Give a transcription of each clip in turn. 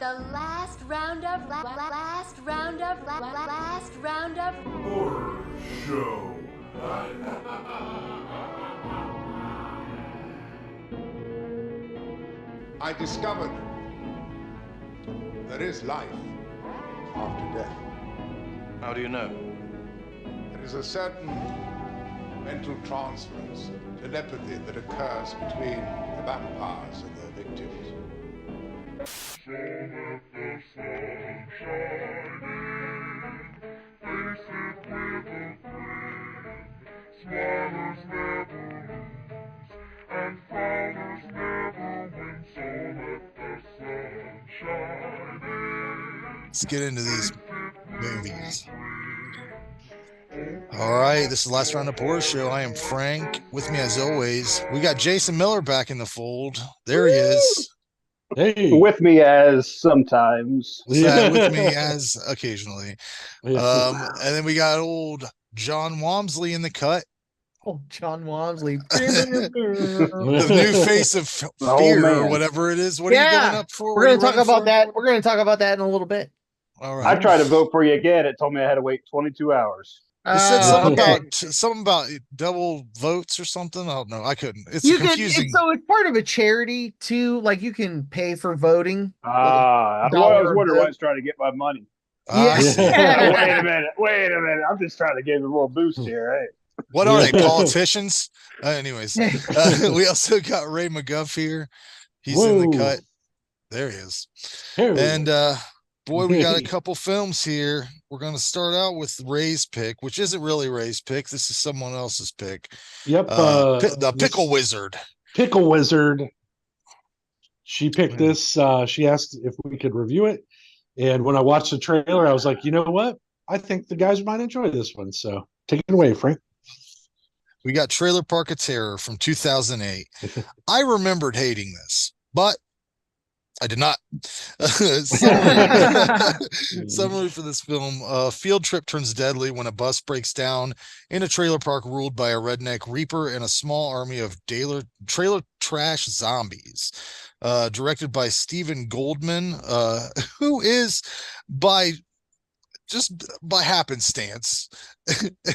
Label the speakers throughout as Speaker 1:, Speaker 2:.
Speaker 1: The last round of
Speaker 2: horror show.
Speaker 3: I discovered there is life after death.
Speaker 2: How do you know?
Speaker 3: There is a certain mental transference, telepathy that occurs between the vampires and their victims.
Speaker 4: So let the sun shine in, face it with a grin. Smilers never lose, and frowners never win. So let the sun shine in.
Speaker 5: Let's get into these movies. All right, this is the last round of Horror Show. I am Frank. With me, as always, we got Jason Miller back in the fold. There he is.
Speaker 6: Hey,
Speaker 7: With me as sometimes.
Speaker 5: With me as occasionally. And then we got old John Walmsley in the cut.
Speaker 8: Oh, John Walmsley.
Speaker 5: The new face of fear or whatever it is. What are you going up for?
Speaker 8: We're going to talk about that. We're going to talk about that in a little bit.
Speaker 5: All right.
Speaker 7: I tried to vote for you again. It told me I had to wait 22 hours.
Speaker 5: It said something about double votes or something. I don't know. I couldn't. It's confusing.
Speaker 8: So it's part of a charity too. Like you can pay for voting.
Speaker 7: I was wondering why I was trying to get my money.
Speaker 8: Yeah.
Speaker 7: Wait a minute. I'm just trying to give you a little boost here. Hey.
Speaker 5: What are they, politicians? Anyways, we also got Ray McGuff here. He's in the cut. There he is. And boy, we got a couple films here. We're going to start out with Ray's pick, which isn't really Ray's pick. This is someone else's pick.
Speaker 6: Yep.
Speaker 5: The Pickle Wizard.
Speaker 6: Pickle Wizard. She picked this. She asked if we could review it. And when I watched the trailer, I was like, you know what? I think the guys might enjoy this one. So take it away, Frank.
Speaker 5: We got Trailer Park of Terror from 2008. I remembered hating this, but I did not. Summary for this film. A field trip turns deadly when a bus breaks down in a trailer park ruled by a redneck reaper and a small army of trailer trash zombies. Directed by Stephen Goldman, who is by happenstance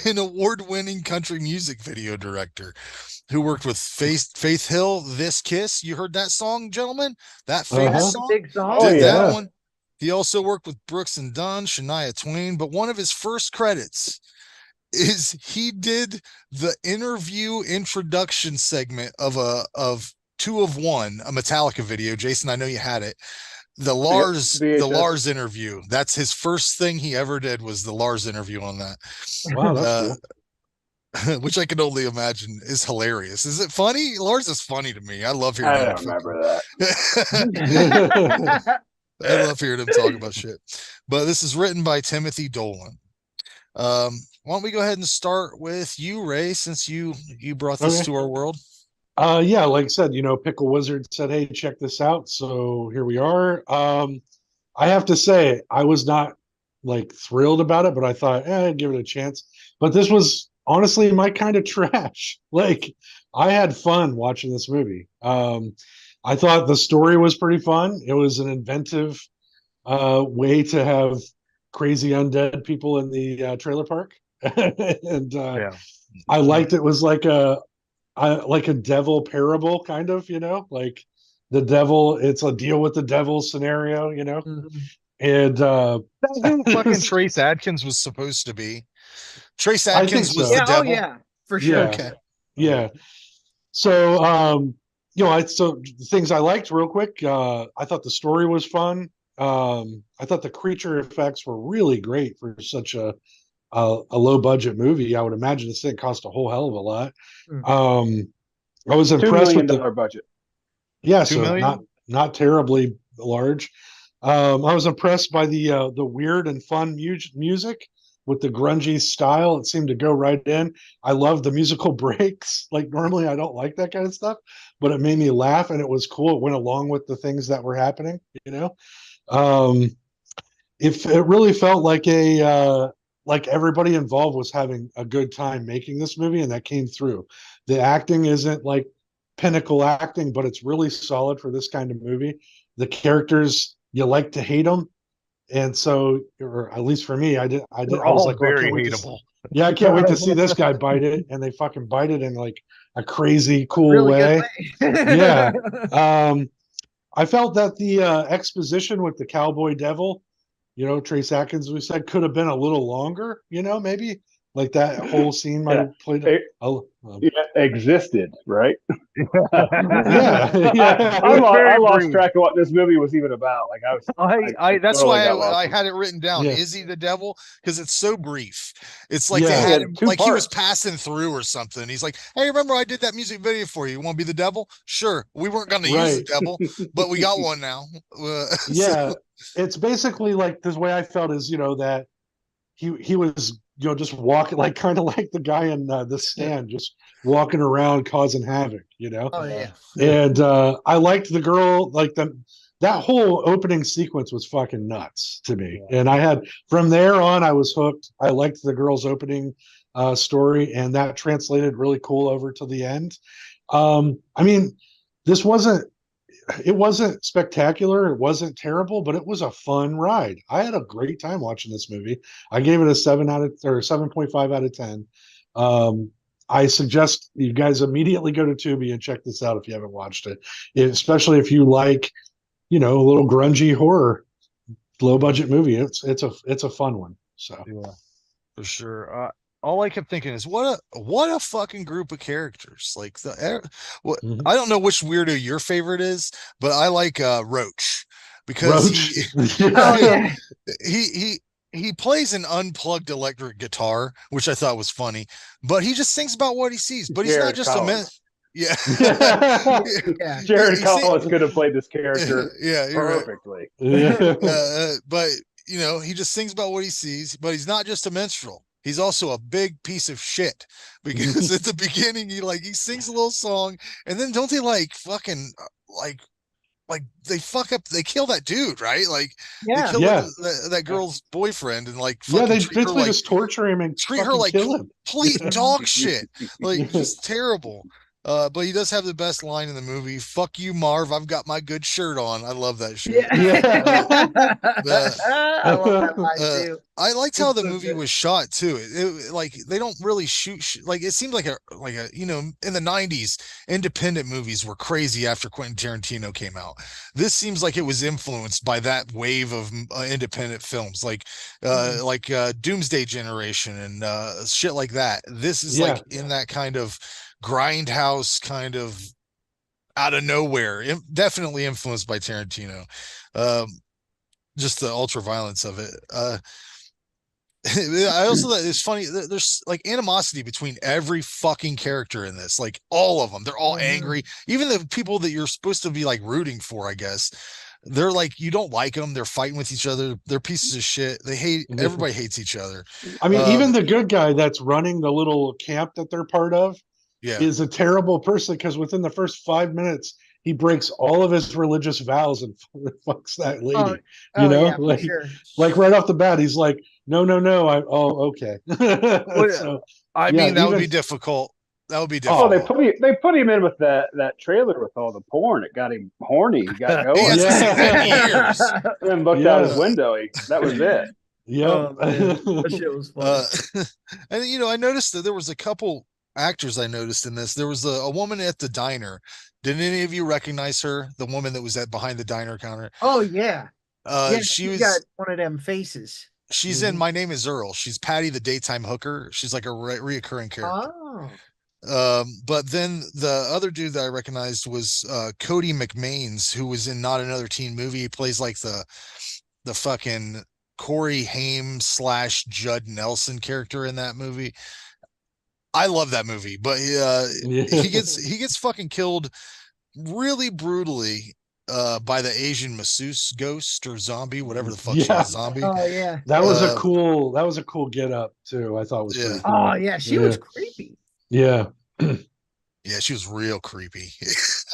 Speaker 5: an award-winning country music video director who worked with Faith Hill, This Kiss. You heard that song, gentlemen? That famous song?
Speaker 8: Big song.
Speaker 5: That one. He also worked with Brooks and Dunn, Shania Twain, but one of his first credits is he did the interview introduction segment of Two of One, a Metallica video. Jason, I know you had it. The Lars interview. That's his first thing he ever did, was the Lars interview on that.
Speaker 6: Wow, that's cool.
Speaker 5: Which I can only imagine is hilarious. Is it funny? Lars is funny to me. I love hearing
Speaker 7: I don't remember that.
Speaker 5: I love hearing him talk about shit. But this is written by Timothy Dolan. Why don't we go ahead and start with you, Ray, since you brought this to our world?
Speaker 6: Yeah, like I said, Pickle Wizard said, hey, check this out. So here we are. I have to say, I was not like thrilled about it, but I thought, I'd give it a chance. But this was honestly my kind of trash. Like, I had fun watching this movie. I thought the story was pretty fun. It was an inventive way to have crazy undead people in the trailer park. And I liked it was like a devil parable, kind of, like the devil, it's a deal with the devil scenario,
Speaker 5: Mm-hmm.
Speaker 6: And
Speaker 9: that's who fucking Trace Adkins was supposed to be.
Speaker 5: Trace Adkins was the devil.
Speaker 8: Oh yeah, for sure.
Speaker 5: Okay.
Speaker 6: Yeah. So so the things I liked real quick, I thought the story was fun. I thought the creature effects were really great for such a low budget movie. I would imagine this thing cost a whole hell of a lot. I was impressed with the
Speaker 7: budget.
Speaker 6: Yeah, so not terribly large. I was impressed by the weird and fun music with the grungy style. It seemed to go right in. I love the musical breaks. Like, normally I don't like that kind of stuff, but it made me laugh and it was cool. It went along with the things that were happening, It really felt like like everybody involved was having a good time making this movie, and that came through. The acting isn't like pinnacle acting, but it's really solid for this kind of movie. The characters you like to hate them. And so, or at least for me, I
Speaker 9: They're
Speaker 6: was
Speaker 9: all
Speaker 6: like, well, I
Speaker 9: very
Speaker 6: can't wait to
Speaker 9: hateable.
Speaker 6: yeah, I can't wait to see this guy bite it. And they fucking bite it in like a crazy, cool
Speaker 8: Really
Speaker 6: way.
Speaker 8: good way.
Speaker 6: Yeah. I felt that the exposition with the cowboy devil, Trace Atkins, we said, could have been a little longer, maybe like that whole scene might
Speaker 7: Yeah.
Speaker 6: have played
Speaker 7: Yeah, existed, right?
Speaker 6: yeah, yeah.
Speaker 7: I
Speaker 9: Very
Speaker 7: lost
Speaker 9: brief.
Speaker 7: track of what this movie was even about. Like I
Speaker 9: That's
Speaker 7: totally
Speaker 9: why
Speaker 7: got lost.
Speaker 9: I had it written down.
Speaker 6: Yeah.
Speaker 9: Is he the devil? Because it's so brief. It's like they
Speaker 6: Yeah.
Speaker 9: had
Speaker 7: Yeah,
Speaker 9: him,
Speaker 7: two
Speaker 9: like he was
Speaker 7: parts.
Speaker 9: passing through or something. He's like, "Hey, remember I did that music video for you? You want to be the devil? Sure. We weren't going to use the
Speaker 6: Right.
Speaker 9: devil, but we got one now."
Speaker 6: Yeah. It's basically like this way I felt is, that he was, just walking like kind of like the guy in The Stand, just walking around causing havoc.
Speaker 8: Oh yeah.
Speaker 6: And I liked the girl, like that whole opening sequence was fucking nuts to me. And I had from there on, I was hooked. I liked the girl's opening story, and that translated really cool over to the end. I mean, this wasn't spectacular, it wasn't terrible, but it was a fun ride. I had a great time watching this movie. I gave it a 7.5 out of 10. I suggest you guys immediately go to Tubi and check this out if you haven't watched it, especially if you like, a little grungy horror, low budget movie. It's a fun one. So
Speaker 9: Yeah, for sure. All I kept thinking is what a fucking group of characters. Like
Speaker 6: Mhm.
Speaker 9: I don't know which weirdo your favorite is, but I like Roach because
Speaker 6: Roach.
Speaker 8: Oh yeah.
Speaker 9: he plays an unplugged electric guitar, which I thought was funny, but he just thinks about what he sees. But he's not
Speaker 7: Jared
Speaker 9: just
Speaker 7: Collins.
Speaker 9: yeah.
Speaker 8: Yeah.
Speaker 7: Jared
Speaker 9: You see-
Speaker 7: Collins could have played this character
Speaker 9: Yeah, you're right.
Speaker 7: perfectly.
Speaker 9: But he just sings about what he sees, but he's not just a minstrel. He's also a big piece of shit because at the beginning he sings a little song, and then don't they like fucking like they fuck up, they kill that dude, right? Like they
Speaker 8: Yeah.
Speaker 9: kill
Speaker 6: Yeah.
Speaker 9: that girl's boyfriend and like
Speaker 6: Yeah,
Speaker 9: fucking
Speaker 6: they
Speaker 9: treat her
Speaker 6: basically
Speaker 9: like
Speaker 6: just torture him and
Speaker 9: treat her
Speaker 6: fucking
Speaker 9: like
Speaker 6: kill him.
Speaker 9: complete dog shit, like just terrible. But he does have the best line in the movie. "Fuck you, Marv. I've got my good shirt on." I love that shit.
Speaker 8: Yeah. I love that line
Speaker 9: Uh,
Speaker 8: too.
Speaker 9: I liked how
Speaker 8: It's
Speaker 9: the
Speaker 8: so
Speaker 9: movie
Speaker 8: good.
Speaker 9: was shot too. Like they don't really shoot like it seemed like a in the 90s independent movies were crazy after Quentin Tarantino came out. This seems like it was influenced by that wave of independent films like Doomsday Generation and shit like that. This is like in that kind of grindhouse kind of out of nowhere, definitely influenced by Tarantino. Um, just the ultra violence of it. I also thought it's funny. There's like animosity between every fucking character in this. Like all of them, they're all angry. Even the people that you're supposed to be like rooting for, I guess, they're like you don't like them. They're fighting with each other. They're pieces of shit. They hate. Everybody hates each other.
Speaker 6: I mean, even the good guy that's running the little camp that they're part of is a terrible person because within the first 5 minutes, he breaks all of his religious vows and fucks that lady.
Speaker 8: Yeah,
Speaker 6: like,
Speaker 8: sure.
Speaker 6: like right off the bat, he's like, no. Okay. So,
Speaker 9: I mean, that would be difficult. That would be difficult.
Speaker 7: Oh, they put him in with that trailer with all the porn. It got him horny. He got going.
Speaker 9: He hasn't seen that in years.
Speaker 7: And looked out his window. That was it.
Speaker 6: Yeah,
Speaker 8: that shit was fun.
Speaker 9: And I noticed that there was a couple actors I noticed in this. There was a woman at the diner. Did any of you recognize her? The woman that was behind the diner counter.
Speaker 8: Oh yeah.
Speaker 9: She
Speaker 8: got one of them faces.
Speaker 9: She's in My Name is Earl. She's Patty the daytime hooker. She's like a reoccurring character. But then the other dude that I recognized was Cody McMains, who was in Not Another Teen Movie. He plays like the fucking Corey Haim / Judd Nelson character in that movie. I love that movie, but he gets fucking killed really brutally by the Asian masseuse ghost or zombie, whatever the fuck she is, zombie.
Speaker 8: Oh yeah.
Speaker 6: That was a cool get up too. I thought was pretty cool.
Speaker 8: Oh yeah, she was creepy.
Speaker 6: Yeah.
Speaker 9: Yeah, she was real creepy.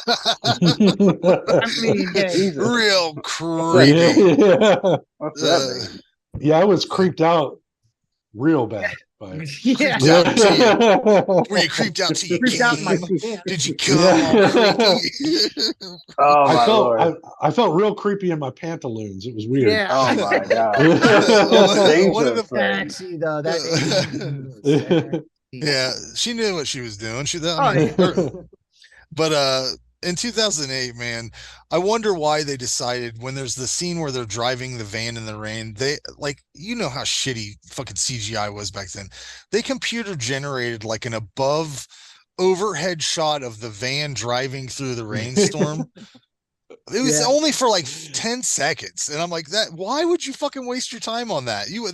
Speaker 8: I mean,
Speaker 9: real creepy.
Speaker 6: Yeah, I was creeped out real bad. But
Speaker 8: Yeah.
Speaker 5: Creeped out to you. Were you creeped out to you?
Speaker 8: Creeped out in my
Speaker 5: Game?
Speaker 8: pants.
Speaker 5: Did you come all creepy?
Speaker 7: Oh
Speaker 6: I
Speaker 7: my
Speaker 6: felt
Speaker 7: lord.
Speaker 6: I felt real creepy in my pantaloons. It was weird.
Speaker 8: Yeah.
Speaker 7: Oh my god.
Speaker 5: One of
Speaker 7: Danger
Speaker 5: the
Speaker 7: friend.
Speaker 8: Sexy though. That sexy.
Speaker 5: yeah, she knew what she was doing.
Speaker 8: Oh, yeah.
Speaker 5: But in 2008, man, I wonder why they decided when there's the scene where they're driving the van in the rain, they like, you know how shitty fucking CGI was back then. They computer generated like an above overhead shot of the van driving through the rainstorm. It was only for like 10 seconds. And I'm like, that why would you fucking waste your time on that? You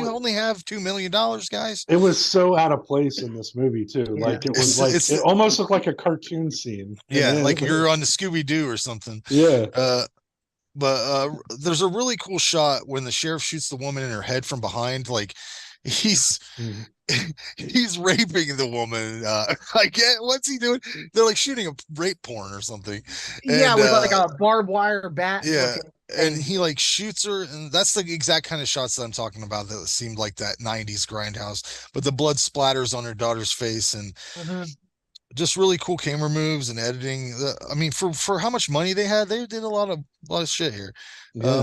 Speaker 5: only have $2 million, guys.
Speaker 6: It was so out of place in this movie too.
Speaker 8: Yeah.
Speaker 6: Like it was it almost looked like a cartoon scene.
Speaker 5: Yeah, like you're on the Scooby-Doo or something.
Speaker 6: Yeah.
Speaker 5: But there's a really cool shot when the sheriff shoots the woman in her head from behind. Like he's he's raping the woman. I get what's he doing? They're like shooting a rape porn or something.
Speaker 8: Yeah,
Speaker 5: And,
Speaker 8: with like a barbed wire bat.
Speaker 5: Yeah, and he like shoots her, and that's the exact kind of shots that I'm talking about that seemed like that 90s grindhouse. But the blood splatters on her daughter's face, and just really cool camera moves and editing. I mean, for how much money they had, they did a lot of shit here.
Speaker 6: Yeah.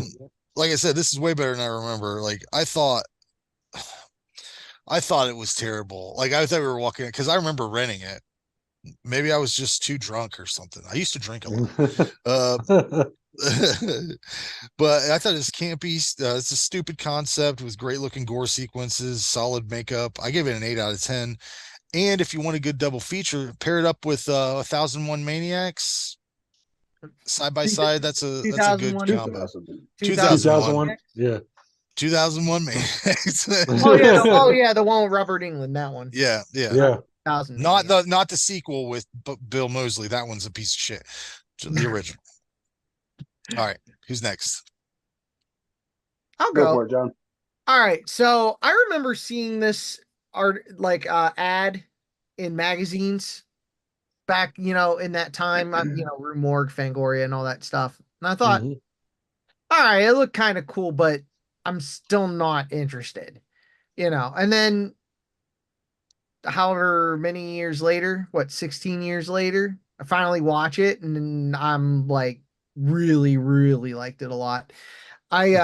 Speaker 5: Like I said, this is way better than I remember. Like I thought it was terrible. Like I thought we were walking because I remember renting it. Maybe I was just too drunk or something. I used to drink a lot. But I thought it's campy. It's a stupid concept with great looking gore sequences, solid makeup. I gave it an 8 out of 10. And if you want a good double feature, pair it up with 1001 Maniacs side by side. That's a good combo.
Speaker 6: 2001. Yeah.
Speaker 5: 2001 Maniacs.
Speaker 8: Oh yeah, the one with Robert England, that one.
Speaker 5: Yeah. Not the sequel with Bill Moseley. That one's a piece of shit. The original. All right, who's next?
Speaker 8: I'll go
Speaker 7: for it, John.
Speaker 8: All right, so I remember seeing this ad in magazines back, in that time, Rue Morgue, Fangoria, and all that stuff. And I thought, all right, it looked kind of cool, but I'm still not interested, And then, however many years later, 16 years later, I finally watch it, and I'm like, really, really liked it a lot. I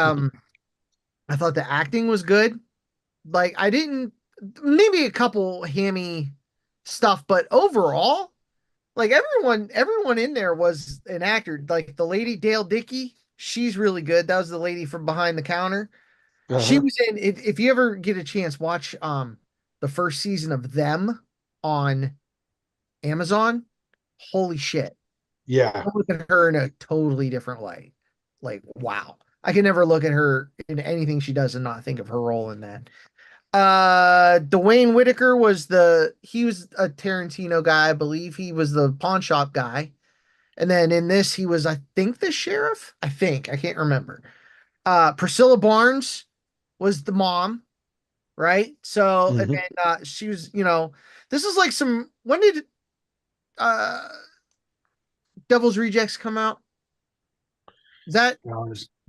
Speaker 8: thought the acting was good. Like I didn't maybe a couple hammy stuff, but overall, like everyone in there was an actor. Like the lady Dale Dickey, she's really good. That was the lady from Behind the Counter. She was in if you ever get a chance, watch the first season of Them on Amazon. Holy shit.
Speaker 6: Yeah.
Speaker 8: I look at her in a totally different way. Like, wow. I can never look at her in anything she does and not think of her role in that. Dwayne Whitaker he was a Tarantino guy. I believe he was the pawn shop guy. And then in this, he was, I think, the sheriff. I can't remember. Priscilla Barnes was the mom, right? So, and then she was, this is like when did Devil's Rejects come out? Is that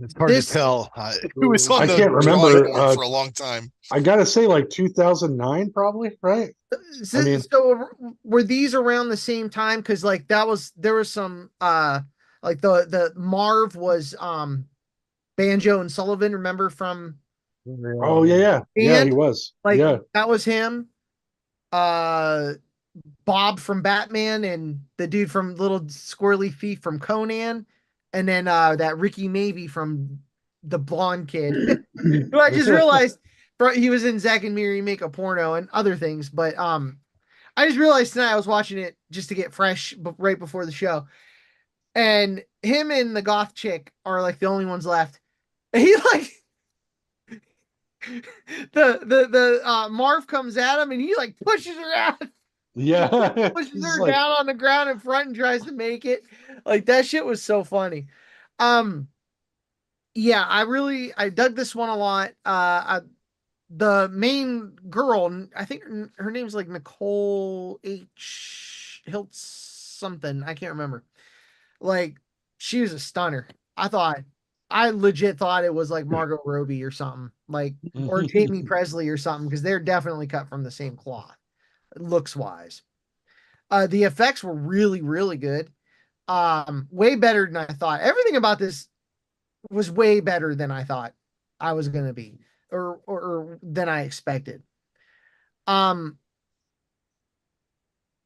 Speaker 5: it's hard to tell. It was on
Speaker 6: I can't remember
Speaker 5: for a long time.
Speaker 6: I gotta say, like 2009, probably, right?
Speaker 8: So were these around the same time? Because like there was some like the Marv was Banjo and Sullivan. Remember from?
Speaker 6: Oh yeah, he was.
Speaker 8: Like that was him. Bob from Batman and the dude from Little Squirrely Thief from Conan, and then that Ricky Mavey from the blonde kid, who I just realized he was in Zack and Miri Make a Porno and other things. But I just realized tonight I was watching it just to get fresh right before the show, and him and the goth chick are like the only ones left. And he like the Marv comes at him and he like pushes her out.
Speaker 6: Yeah.
Speaker 8: Pushes her down on the ground in front and tries to make it. Like that shit was so funny. Yeah, I dug this one a lot. The main girl, I think her name's like Nicole H. Hiltz something. I can't remember. Like she was a stunner. I thought I legit thought it was like Margot Robbie or something, like or Jamie Presley or something, because they're definitely cut from the same cloth, looks wise. The effects were really, really good. Way better than I thought. Everything about this was way better than I thought I was gonna be, or than I expected. Um,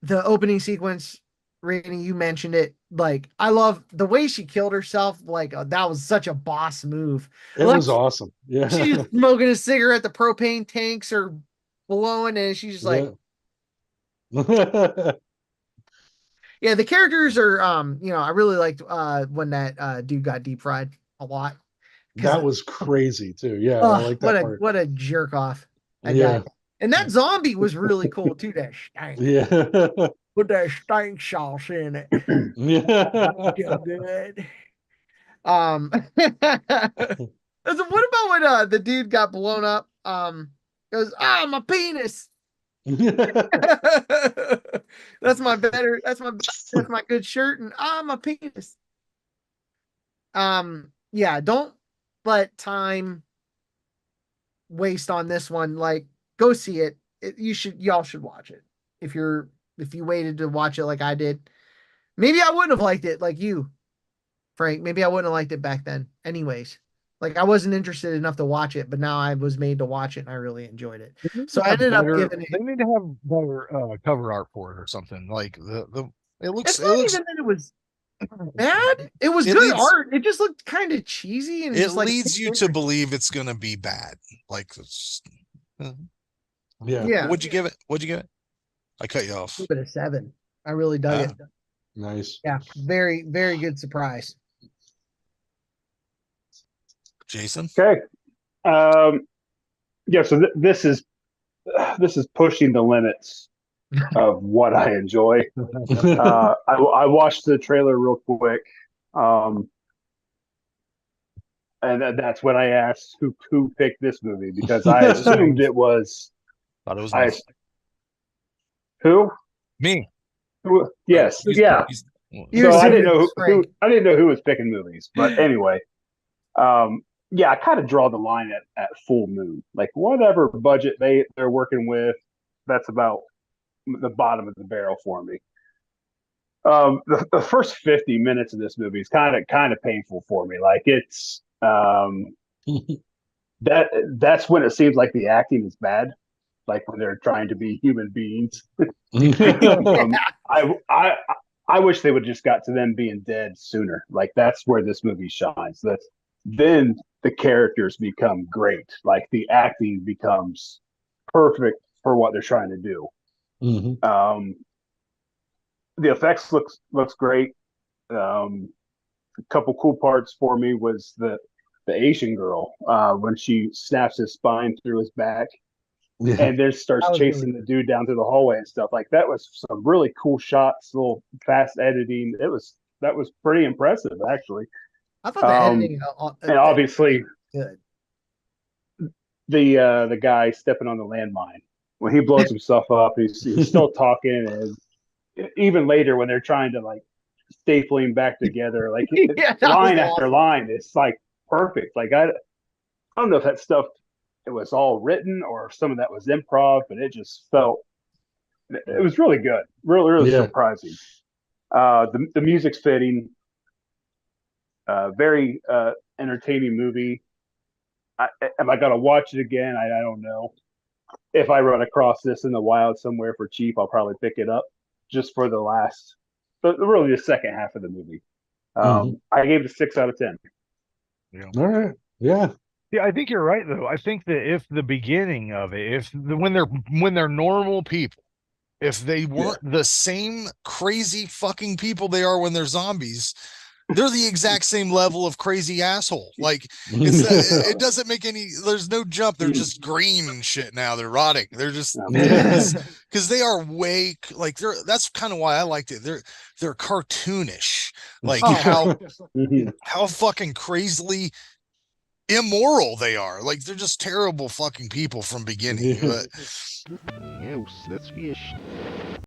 Speaker 8: the opening sequence, Rainy, you mentioned it. Like, I love the way she killed herself. Like, that was such a boss move.
Speaker 6: It
Speaker 8: Like,
Speaker 6: was awesome. Yeah.
Speaker 8: she's smoking a cigarette, the propane tanks are blowing, and she's just like,
Speaker 6: Yeah.
Speaker 8: yeah, the characters are, I really liked when that dude got deep fried a lot.
Speaker 6: That was crazy too. Yeah, I like that part.
Speaker 8: What a jerk off that guy.
Speaker 6: Yeah.
Speaker 8: And that zombie was really cool too. That stank.
Speaker 6: Yeah.
Speaker 8: Put that stank sauce in it.
Speaker 6: Yeah.
Speaker 8: Feel good. So what about when the dude got blown up? Goes, my penis. That's my good shirt, and my penis. Yeah, don't let time waste on this one. Like, go see it. Y'all should watch it. If you waited to watch it like I did, maybe I wouldn't have liked it like you, Frank. Maybe I wouldn't have liked it back then. Anyways, like I wasn't interested enough to watch it, but now I was made to watch it and I really enjoyed it. So I ended up giving it.
Speaker 9: They need to have better cover art for it or something. Like it looks.
Speaker 8: It's not even that it was bad. It was good art. It just looked kind of cheesy and
Speaker 9: it
Speaker 8: just like
Speaker 9: leads you to believe it's gonna be bad. Like,
Speaker 6: Yeah.
Speaker 9: What'd you give it? I cut you off.
Speaker 8: Give it a 7. I really dug it.
Speaker 6: Nice.
Speaker 8: Yeah, very, very good surprise.
Speaker 9: Jason.
Speaker 7: Okay. Yeah. So this is pushing the limits of what I enjoy. I watched the trailer real quick, and that's when I asked who picked this movie, because I assumed it was.
Speaker 9: Thought it was me.
Speaker 7: Who?
Speaker 9: Me.
Speaker 7: Who? Yes. Yeah.
Speaker 8: So
Speaker 7: I didn't know who was picking movies, but anyway, yeah, I kind of draw the line at full moon. Like, whatever budget they're working with, that's about the bottom of the barrel for me. The first 50 minutes of this movie is kind of painful for me. Like, it's that's when it seems like the acting is bad. Like when they're trying to be human beings. I wish they would just got to them being dead sooner. Like, that's where this movie shines. Then the characters become great. Like, the acting becomes perfect for what they're trying to do.
Speaker 6: Mm-hmm.
Speaker 7: The effects looks great. A couple cool parts for me was the Asian girl when she snaps his spine through his back. Yeah. And then starts chasing the dude down through the hallway and stuff. Like, that was some really cool shots, little fast editing. That was pretty impressive, actually.
Speaker 8: I thought the editing
Speaker 7: and obviously
Speaker 8: good.
Speaker 7: The guy stepping on the landmine when he blows himself up, he's still talking, and even later when they're trying to like staple him back together, like line after line, it's like perfect. Like, I don't know if that stuff. It was all written or some of that was improv, but it just felt it was really good, really surprising. The music's fitting, very entertaining movie. Am I gonna watch it again? I don't know. If I run across this in the wild somewhere for cheap, I'll probably pick it up just for really the second half of the movie. I gave it a 6 out of 10.
Speaker 6: Yeah. All right. Yeah.
Speaker 9: Yeah, I think you're right though. I think that if the beginning of it, when they're normal people, if they weren't the same crazy fucking people they are when they're zombies, they're the exact same level of crazy asshole. Like, it doesn't make there's no jump. They're just green and shit now. They're rotting. They're just because they are that's kind of why I liked it. They're cartoonish. Like how fucking crazily immoral they are. Like, they're just terrible fucking people from beginning. But
Speaker 1: let's be